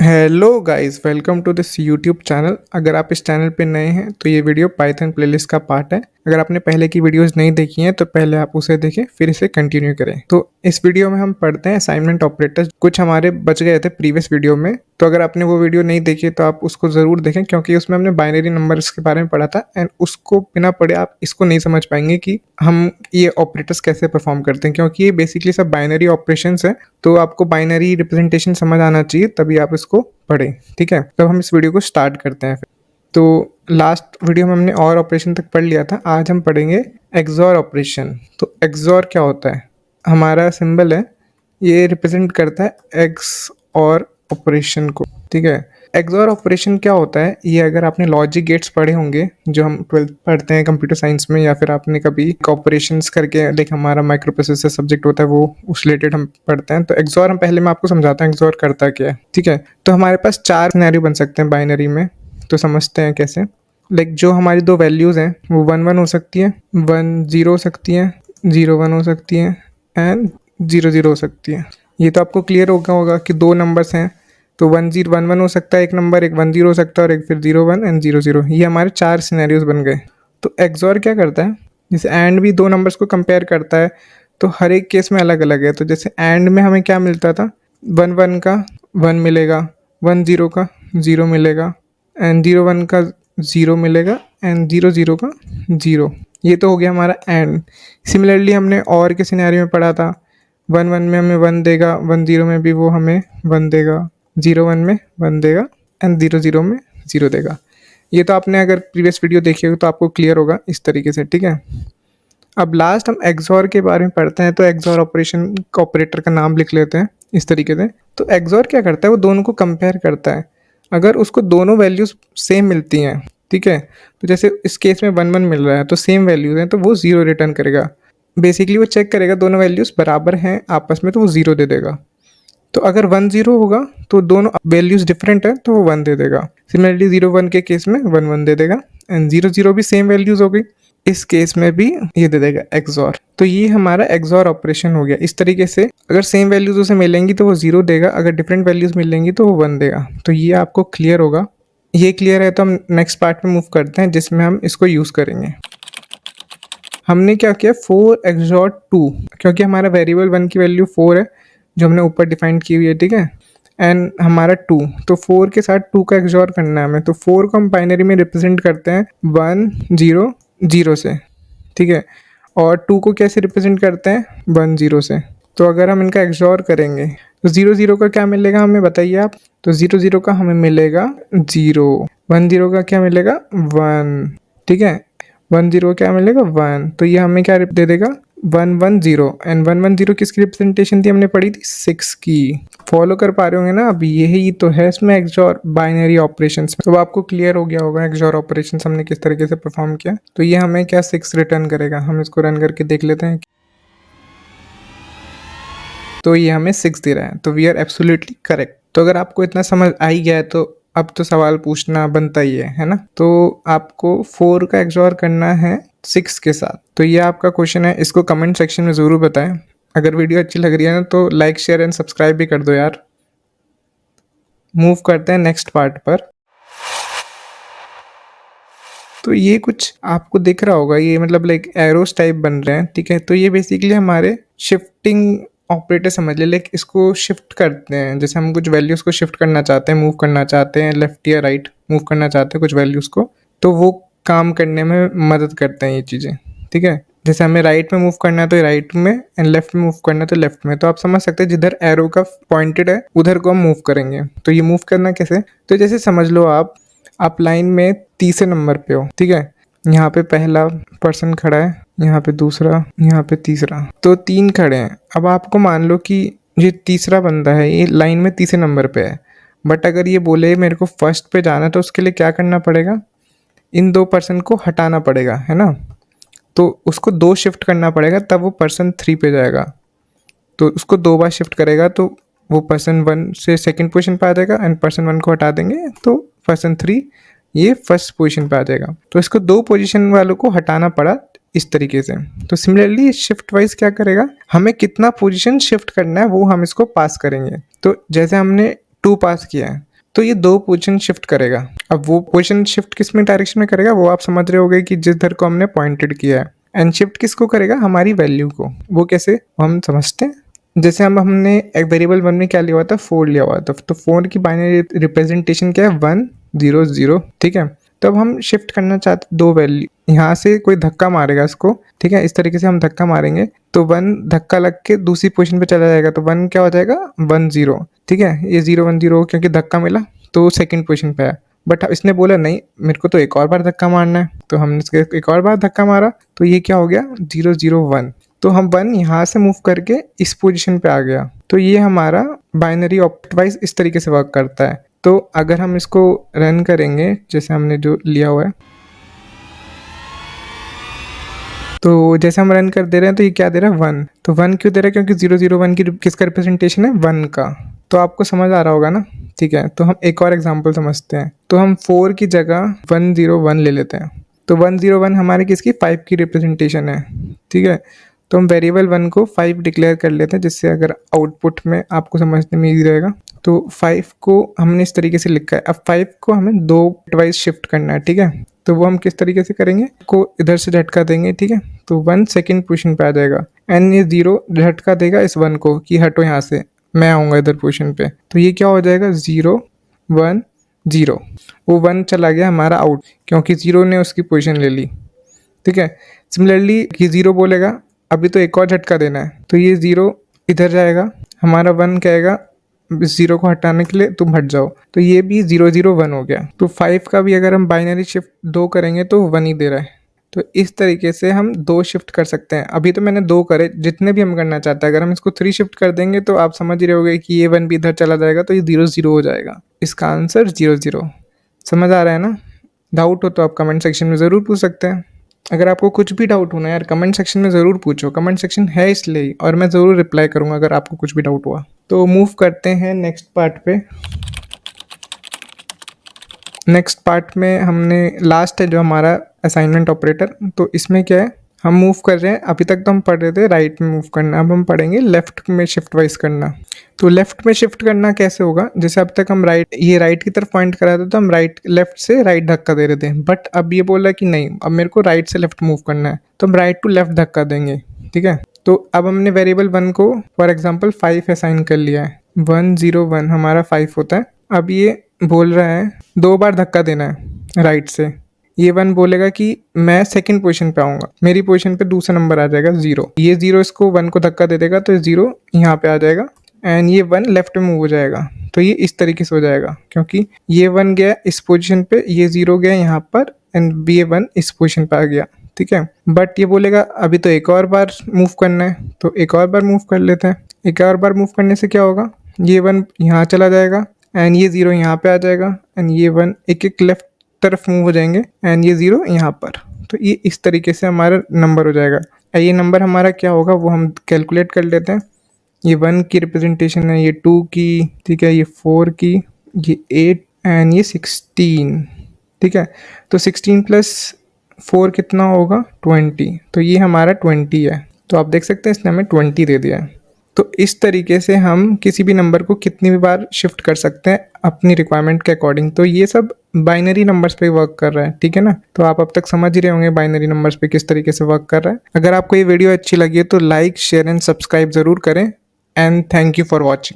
Hello guys, welcome to this YouTube channel. अगर आप इस चैनल पे नए हैं तो ये वीडियो पाइथन प्लेलिस्ट का पार्ट है। अगर आपने पहले की वीडियोस नहीं देखी हैं तो पहले आप उसे देखें फिर इसे कंटिन्यू करें। तो इस वीडियो में हम पढ़ते हैं असाइनमेंट ऑपरेटर्स। कुछ हमारे बच गए थे प्रीवियस वीडियो में, तो अगर आपने वो वीडियो नहीं देखी तो आप उसको ज़रूर देखें, क्योंकि उसमें हमने बाइनरी नंबर्स के बारे में पढ़ा था एंड उसको बिना पढ़े आप इसको नहीं समझ पाएंगे कि हम ये ऑपरेटर्स कैसे परफॉर्म करते हैं, क्योंकि ये बेसिकली सब बाइनरी ऑपरेशंस है। तो आपको बाइनरी रिप्रेजेंटेशन समझ आना चाहिए तभी आप इसको पढ़ें। ठीक है, तब हम इस वीडियो को स्टार्ट करते हैं। तो लास्ट वीडियो में हमने और ऑपरेशन तक पढ़ लिया था। आज हम पढ़ेंगे एक्सॉर ऑपरेशन। तो एक्सॉर क्या होता है? हमारा सिंबल है, ये रिप्रेजेंट करता है एक्स और ऑपरेशन को। ठीक है, एक्सॉर ऑपरेशन क्या होता है? ये अगर आपने लॉजिक गेट्स पढ़े होंगे जो हम 12th पढ़ते हैं कंप्यूटर साइंस में, या फिर आपने कभी ऑपरेशंस करके लाइक हमारा माइक्रो प्रोसेसर सब्जेक्ट होता है वो उस रिलेटेड हम पढ़ते हैं। तो एक्सॉर हम पहले मैं आपको समझाता हूँ एक्सॉर करता क्या है। ठीक है, तो हमारे पास 4 सिनेरियो बन सकते हैं बाइनरी में। तो समझते हैं कैसे। लाइक जो हमारी दो वैल्यूज़ हैं वो 1 1 हो सकती है, 1 0 हो सकती है, 0 1 हो सकती है एंड 0 0 हो सकती है। ये तो आपको क्लियर होगा कि दो नंबर्स हैं तो 1 0 1 1 हो सकता है एक नंबर, एक 1 0 हो सकता है और एक फिर 0 1 एंड 0 0। ये हमारे 4 सिनेरियोज बन गए। तो एक्सॉर क्या करता है? जैसे एंड भी दो नंबर्स को कंपेयर करता है, तो हर एक केस में अलग अलग है। तो जैसे एंड में हमें क्या मिलता था, 1 1 का 1 मिलेगा, 1 0 का 0 मिलेगा एंड 0 1 का 0 मिलेगा एंड 0 0 का 0। ये तो हो गया हमारा एंड। सिमिलरली हमने और के सिनेरियो में पढ़ा था, 1 1 में हमें 1 देगा, 1 0 में भी वो हमें 1 देगा, 0 1 में 1 देगा एंड 0 0 में 0 देगा। ये तो आपने अगर प्रीवियस वीडियो देखी हो तो आपको क्लियर होगा इस तरीके से। ठीक है, अब लास्ट हम एक्सॉर के बारे में पढ़ते हैं। तो एक्सॉर ऑपरेशन का ऑपरेटर का नाम लिख लेते हैं इस तरीके से। तो एक्सॉर क्या करता है? वो दोनों को कंपेयर करता है। अगर उसको दोनों वैल्यूज़ सेम मिलती हैं, ठीक है, तो जैसे इस केस में 1 1 मिल रहा है तो सेम वैल्यूज़ हैं तो वो 0 रिटर्न करेगा। बेसिकली वो चेक करेगा दोनों वैल्यूज़ बराबर हैं आपस में तो वो 0 दे देगा। तो अगर 1 0 होगा तो दोनों वैल्यूज़ डिफरेंट है तो वो 1 दे देगा। सिमिलरली 0 1 के केस में 1 1 दे देगा एंड 0 0 भी सेम वैल्यूज़ हो गई, इस केस में भी ये दे देगा एक्सॉर। तो ये हमारा एक्सॉर ऑपरेशन हो गया। इस तरीके से अगर सेम वैल्यूज़ उसे मिलेंगी तो वो 0 देगा, अगर डिफरेंट वैल्यूज़ मिलेंगी तो वो 1 देगा। तो ये आपको क्लियर होगा। ये क्लियर है तो हम नेक्स्ट पार्ट में मूव करते हैं जिसमें हम इसको यूज़ करेंगे। हमने क्या किया, 4 एक्सॉर 2, क्योंकि हमारा वेरिएबल 1 की वैल्यू 4 है जो हमने ऊपर डिफाइंड की हुई है। ठीक है, एंड हमारा 2, तो 4 के साथ 2 का एक्सॉर करना है हमें। तो 4 को हम बाइनरी में रिप्रेजेंट करते हैं 1 0 0 से। ठीक है, और 2 को कैसे रिप्रेजेंट करते हैं 1 0 से। तो अगर हम इनका एक्सॉर करेंगे तो 0 0 का क्या मिलेगा हमें बताइए आप। तो 0 0 का हमें मिलेगा 0, 1 0 का क्या मिलेगा 1। ठीक है, 1 0 क्या मिलेगा 1। तो ये हमें क्या दे देगा 1 1 0 एंड 1 1 0 किसकी रिप्रेजेंटेशन थी हमने पढ़ी थी 6 की। फॉलो कर पा रहे होंगे ना? अब यही तो है इसमें एक्सॉर बाइनरी ऑपरेशंस। तो आपको क्लियर हो गया होगा एक्सॉर ऑपरेशंस हमने किस तरीके से परफॉर्म किया। तो ये हमें क्या 6 रिटर्न करेगा। हम इसको रन करके देख लेते हैं। तो ये हमें 6 दे रहा है, तो वी आर एब्सोल्युटली करेक्ट। तो अगर आपको इतना समझ आ ही गया है तो अब तो सवाल पूछना बनता ही है ना? तो आपको 4 का एक्सॉर करना है 6 के साथ। तो ये आपका क्वेश्चन है, इसको कमेंट सेक्शन में ज़रूर बताएं। अगर वीडियो अच्छी लग रही है ना तो लाइक शेयर एंड सब्सक्राइब भी कर दो यार। मूव करते हैं नेक्स्ट पार्ट पर। तो ये कुछ आपको दिख रहा होगा, ये मतलब लाइक एरोस टाइप बन रहे हैं। ठीक है, तो ये बेसिकली हमारे शिफ्टिंग ऑपरेटर समझ ले, लाइक इसको शिफ्ट करते हैं। जैसे हम कुछ वैल्यूज़ को शिफ्ट करना चाहते हैं, मूव करना चाहते हैं, लेफ्ट या राइट मूव करना चाहते हैं कुछ वैल्यूज़ को, तो वो काम करने में मदद करते हैं ये चीज़ें। ठीक है, जैसे हमें राइट में मूव करना है तो राइट में एंड लेफ्ट में मूव करना है तो लेफ्ट में। तो आप समझ सकते हैं जिधर एरो का पॉइंटेड है उधर को हम मूव करेंगे। तो ये मूव करना कैसे? तो जैसे समझ लो आप लाइन में तीसरे नंबर पे हो। ठीक है, यहाँ पे पहला पर्सन खड़ा है, यहाँ पे दूसरा, यहाँ पे तीसरा, तो 3 खड़े हैं। अब आपको मान लो कि ये तीसरा बंदा है, ये लाइन में तीसरे नंबर पे है, बट अगर ये बोले मेरे को फर्स्ट पे जाना है तो उसके लिए क्या करना पड़ेगा, इन 2 पर्सन को हटाना पड़ेगा, है ना? तो उसको 2 शिफ्ट करना पड़ेगा तब वो पर्सन 3 पे जाएगा। तो उसको 2 बार शिफ्ट करेगा तो वो पर्सन 1 से सेकंड पोजीशन पे आ जाएगा एंड पर्सन 1 को हटा देंगे तो पर्सन 3 ये फर्स्ट पोजीशन पे आ जाएगा। तो इसको 2 पोजीशन वालों को हटाना पड़ा इस तरीके से। तो सिमिलरली शिफ्ट वाइज क्या करेगा, हमें कितना पोजीशन शिफ्ट करना है वो हम इसको पास करेंगे। तो जैसे हमने 2 पास किया है तो ये 2 पोजीशन शिफ्ट करेगा। अब वो पोजीशन शिफ्ट किस में डायरेक्शन में करेगा वो आप समझ रहे होंगे कि जिधर को हमने पॉइंटेड किया है। एंड शिफ्ट किसको करेगा? हमारी वैल्यू को। वो कैसे? वो हम समझते हैं। जैसे हमने एक वेरिएबल 1 में क्या लिया हुआ था? 4 लिया हुआ था। तो 4 की बाइनरी रिप्रेजेंटेशन क्या है? 1 0 0, ठीक है। तो अब हम शिफ्ट करना चाहते 2 वैल्यू, यहाँ से कोई धक्का मारेगा इसको, ठीक है। इस तरीके से हम धक्का मारेंगे तो 1 धक्का लग के दूसरी पोजीशन पे चला जाएगा, तो 1 क्या हो जाएगा? 1 0, ठीक है। ये 0 1 0 क्योंकि धक्का मिला तो सेकंड पोजीशन पे आया। बट इसने बोला नहीं, मेरे को तो एक और बार धक्का मारना है, तो हमने इसके एक और बार धक्का मारा, तो ये क्या हो गया? 0 0 1। तो हम 1 यहाँ से मूव करके इस पोजीशन पे आ गया। तो ये हमारा बाइनरी ऑप्टिमाइज इस तरीके से वर्क करता है। तो अगर हम इसको रन करेंगे जैसे हमने जो लिया हुआ है, तो जैसे हम रन कर दे रहे हैं तो ये क्या दे रहा है? 1। तो 1 क्यों दे रहा है? क्योंकि 0 0 1 की किसका रिप्रेजेंटेशन है? 1 का। तो आपको समझ आ रहा होगा ना, ठीक है। तो हम एक और एग्जांपल समझते हैं। तो हम 4 की जगह 1 0 1 ले लेते हैं। तो 1 0 1 हमारे किसकी? 5 की रिप्रेजेंटेशन है, ठीक है। तो हम वेरिएबल 1 को 5 डिक्लेयर कर लेते हैं, जिससे अगर आउटपुट में आपको समझने में ईजी रहेगा। तो 5 को हमने इस तरीके से लिखा है। अब 5 को हमें 2 बिटवाइज शिफ्ट करना है, ठीक है। तो वो हम किस तरीके से करेंगे? को इधर से झटका देंगे, ठीक है। तो 1 सेकंड पोजीशन पे आ जाएगा एंड ये 0 झटका देगा इस 1 को कि हटो यहाँ से, मैं आऊँगा इधर पोजीशन पे। तो ये क्या हो जाएगा? 0 1 0। वो 1 चला गया हमारा आउट, क्योंकि 0 ने उसकी पोजीशन ले ली, ठीक है। सिमिलरली ये 0 बोलेगा अभी तो एक और झटका देना है, तो ये 0 इधर जाएगा, हमारा 1 कहेगा इस 0 को हटाने के लिए तुम हट जाओ, तो ये भी 0 0 1 हो गया। तो 5 का भी अगर हम बाइनरी शिफ्ट 2 करेंगे तो 1 ही दे रहा है। तो इस तरीके से हम 2 शिफ्ट कर सकते हैं। अभी तो मैंने 2 करे, जितने भी हम करना चाहते हैं। अगर हम इसको 3 शिफ्ट कर देंगे तो आप समझ ही रहे होगे कि ये 1 भी इधर चला जाएगा, तो ये 0 0 हो जाएगा। इसका आंसर 0 0। समझ आ रहा है ना? डाउट हो तो आप कमेंट सेक्शन में ज़रूर पूछ सकते हैं। अगर आपको कुछ भी डाउट हो ना यार, कमेंट सेक्शन में ज़रूर पूछो। कमेंट सेक्शन है इसलिए ही, और मैं ज़रूर रिप्लाई करूँगा अगर आपको कुछ भी डाउट हुआ। तो मूव करते हैं नेक्स्ट पार्ट पे। नेक्स्ट पार्ट में हमने लास्ट है जो हमारा असाइनमेंट ऑपरेटर। तो इसमें क्या है, हम मूव कर रहे हैं। अभी तक तो हम पढ़ रहे थे राइट में मूव करना, अब हम पढ़ेंगे लेफ्ट में शिफ्ट वाइज करना। तो लेफ्ट में शिफ्ट करना कैसे होगा? जैसे अब तक हम ये राइट की तरफ पॉइंट करा था, तो हम लेफ्ट से राइट धक्का दे रहे थे। बट अब ये बोला कि नहीं, अब मेरे को राइट से लेफ्ट मूव करना है, तो हम राइट टू लेफ्ट धक्का देंगे, ठीक है। तो अब हमने वेरिएबल 1 को फॉर एग्जाम्पल 5 असाइन कर लिया है। 1 0 1 हमारा 5 होता है। अब ये बोल रहा है 2 बार धक्का देना है राइट से। ये 1 बोलेगा कि मैं सेकंड पोजीशन पे आऊँगा, मेरी पोजीशन पे दूसरा नंबर आ जाएगा 0। ये 0 इसको 1 को धक्का दे देगा, तो 0 यहाँ पे आ जाएगा एंड ये 1 लेफ्ट में मूव हो जाएगा। तो ये इस तरीके से हो जाएगा, क्योंकि ये 1 गया इस पोजीशन पे, ये 0 गया यहाँ पर एंड ये 1 इस पोजीशन पे आ गया, ठीक है। बट ये बोलेगा अभी तो एक और बार मूव करना है, तो एक और बार मूव कर लेते हैं। एक और बार मूव करने से क्या होगा? ये 1 यहाँ चला जाएगा एंड ये 0 यहाँ पे आ जाएगा एंड ये 1 एक एक लेफ्ट तरफ मूव हो जाएंगे एंड ये 0 यहाँ पर। तो ये इस तरीके से हमारा नंबर हो जाएगा। ये नंबर हमारा क्या होगा वो हम कैलकुलेट कर लेते हैं। ये 1 की रिप्रेजेंटेशन है, ये 2 की, ठीक है, ये 4 की, ये 8 एंड ये 16, ठीक है। तो 16 प्लस 4 कितना होगा? 20। तो ये हमारा 20 है। तो आप देख सकते हैं इसने हमें 20 दे दिया है। तो इस तरीके से हम किसी भी नंबर को कितनी भी बार शिफ्ट कर सकते हैं अपनी रिक्वायरमेंट के अकॉर्डिंग। तो ये सब बाइनरी नंबर्स पे वर्क कर रहा है, ठीक है ना। तो आप अब तक समझ ही रहे होंगे बाइनरी नंबर्स पे किस तरीके से वर्क कर रहा है। अगर आपको ये वीडियो अच्छी लगी है तो लाइक शेयर एंड सब्सक्राइब ज़रूर करें and thank you for watching.